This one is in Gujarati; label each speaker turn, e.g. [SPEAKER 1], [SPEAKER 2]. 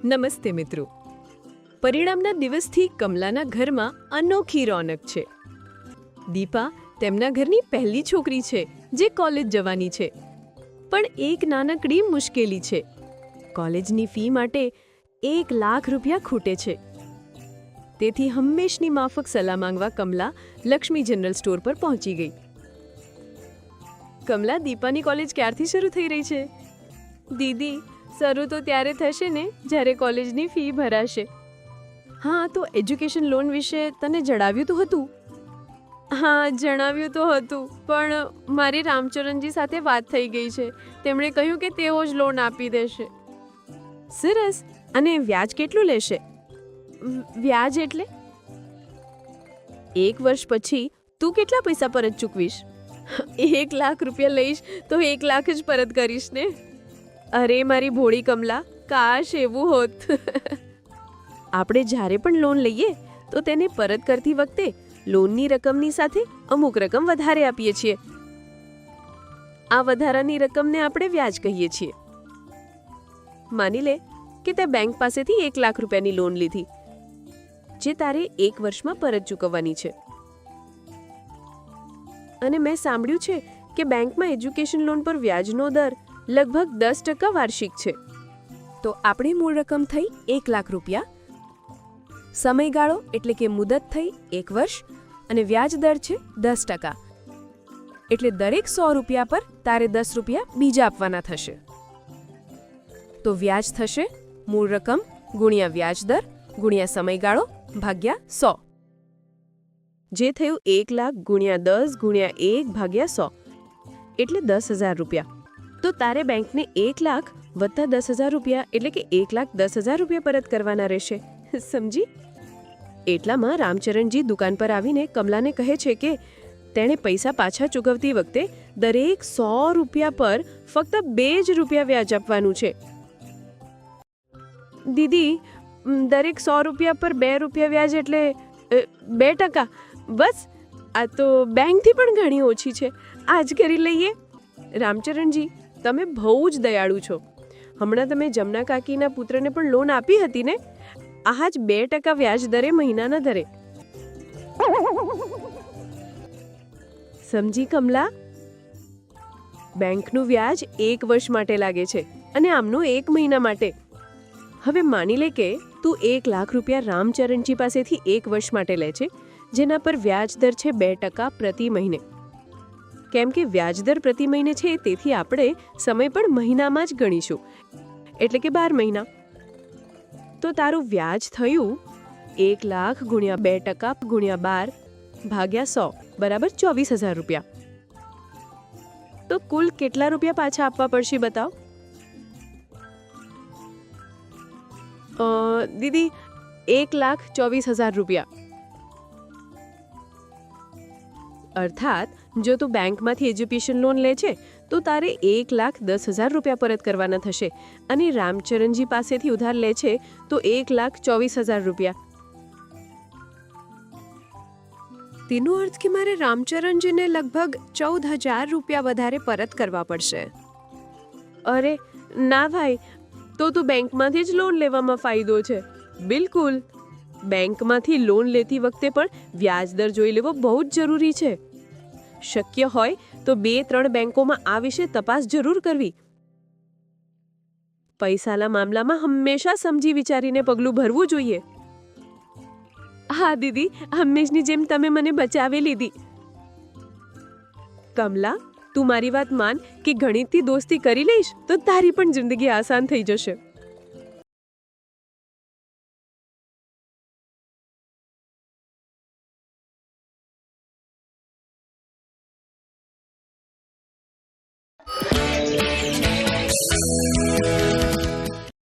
[SPEAKER 1] નમસ્તે મિત્રો. પરિણામના દિવસથી કમલાના ઘરમાં અનોખી રોનક છે. દીપા તેમના ઘરની પહેલી છોકરી છે જે કોલેજ જવાની છે. પણ એક નાનકડી મુશ્કેલી છે. કોલેજની ફી માટે 1 લાખ રૂપિયા ખૂટે છે. તેથી હંમેશની માફક સલાહ માંગવા કમલા લક્ષ્મી જનરલ સ્ટોર પર પહોંચી ગઈ. કમલા, દીપાની કોલેજ ક્યારથી શરૂ થઈ રહી છે? દીદી, શરૂ તો ત્યારે થશે ને જ્યારે કોલેજની ફી ભરાશે. હા, તો એજ્યુકેશન લોન વિશે તને જણાવ્યું તો હતું? હા, જણાવ્યું તો હતું, પણ મારી રામચરણજી સાથે વાત થઈ ગઈ છે. તેમણે કહ્યું કે તેઓ જ લોન આપી દેશે. સરસ. અને વ્યાજ કેટલું લેશે? વ્યાજ એટલે? 1 વર્ષ પછી તું કેટલા પૈસા પરત ચૂકવીશ? 1 લાખ રૂપિયા લઈશ તો 1 લાખ જ પરત કરીશ ને. અરે મારી ભોળી કમલા, કાશ એવું હોત. આપણે જ્યારે પણ લોન લઈએ તો તેને પરત કરતી વખતે લોનની રકમની સાથે અમુક રકમ વધારે આપીએ છીએ. આ વધારાની રકમને આપણે વ્યાજ કહીએ છીએ. માની લે કે તે બેંક પાસેથી 1 લાખ રૂપિયાની લોન લીધી, જે તારે 1 વર્ષમાં પરત ચૂકવવાની છે. અને મેં સાંભળ્યું છે કે બેંકમાં એજ્યુકેશન લોન પર વ્યાજનો દર લગભગ 10% વાર્ષિક છે. તો આપણી મૂળ રકમ થઈ 1 લાખ રૂપિયા, સમયગાળો એટલે કે મુદત થઈ 1 વર્ષ, અને વ્યાજ દર છે 10%. એટલે દરેક 100 રૂપિયા પર તારે 10 રૂપિયા બીજા આપવાના થશે. તો વ્યાજ થશે મૂળ રકમ ગુણ્યા વ્યાજ દર ગુણ્યા સમયગાળો ભાગ્યા 100, જે થયું 1 લાખ ગુણ્યા 10 ગુણ્યા 1 ભાગ્યા 100, એટલે 10,000 રૂપિયા. તો તારે બેંકને 1 લાખ વત્તા 10,000 રૂપિયા એટલે કે 1,10,000 રૂપિયા પરત કરવાના રહેશે. સમજી? એટલામાં રામચરણજી દુકાન પર આવીને કમલાને કહે છે કે તેણે પૈસા પાછા ચૂકવતી વખતે દરેક 100 રૂપિયા પર ફક્ત 2 જ રૂપિયા વ્યાજ આપવાનું છે. દીદી, દરેક 100 રૂપિયા પર 2 રૂપિયા વ્યાજ એટલે 2%. બસ, આ તો બેંકથી પણ ઘણી ઓછી છે. આજ કરી લઈએ. રામચરણજી, તમે બહુ જ દયાળુ છો. હમણાં તમે જમના કાકીના પુત્રને પણ લોન આપી હતી ને? આ જ 2% વ્યાજ દરે મહિનાના દરે. સમજી કમલા? બેંકનું વ્યાજ 1 વર્ષ માટે લાગે છે અને આમનું 1 મહિના માટે. હવે માની લે કે તું 1 લાખ રૂપિયા રામચરણજી પાસેથી 1 વર્ષ માટે લે છે, જેના પર વ્યાજ દર છે 2% પ્રતિ મહિને. કેમ કે વ્યાજદર પ્રતિ મહિને છે, તેથી આપણે સમય પણ મહિનામાં જ ગણીશું, એટલે કે 12 મહિના. તો તારું વ્યાજ થયું 1 લાખ ગુણ્યા 2% ગુણ્યા 12 ભાગ્યા 100 બરાબર 24,000 રૂપિયા. તો કુલ કેટલા રૂપિયા પાછા આપવા પડશે બતાવો? દીદી, 1,24,000 રૂપિયા. અર્થાત જો તું બેંકમાંથી એજ્યુકેશન લોન લે છે તો તારે 1,10,000 રૂપિયા પરત કરવાના થશે, અને રામચરણજી પાસેથી ઉધાર લે છે તો 1,24,000 રૂપિયા. તેનો અર્થ કે મારે રામચરણજીને લગભગ 14,000 રૂપિયા વધારે પરત કરવા પડશે. અરે ના ભાઈ, તો બેંકમાંથી જ લોન લેવામાં ફાયદો છે. બિલકુલ. બેંકમાંથી લોન લેતી વખતે પણ વ્યાજ દર જોઈ લેવો બહુ જ જરૂરી છે. શક્ય હોય તો 2-3 બેંકોમાં આ વિશે તપાસ જરૂર કરવી. પૈસાના મામલામાં હંમેશા સમજી વિચારીને પગલું ભરવું જોઈએ. હા દીદી, હંમેશની જેમ તમે મને બચાવી લીધી. કમલા, તું મારી વાત માન કે ગણિતથી દોસ્તી કરી લઈશ તો તારી પણ જિંદગી આસાન થઈ જશે.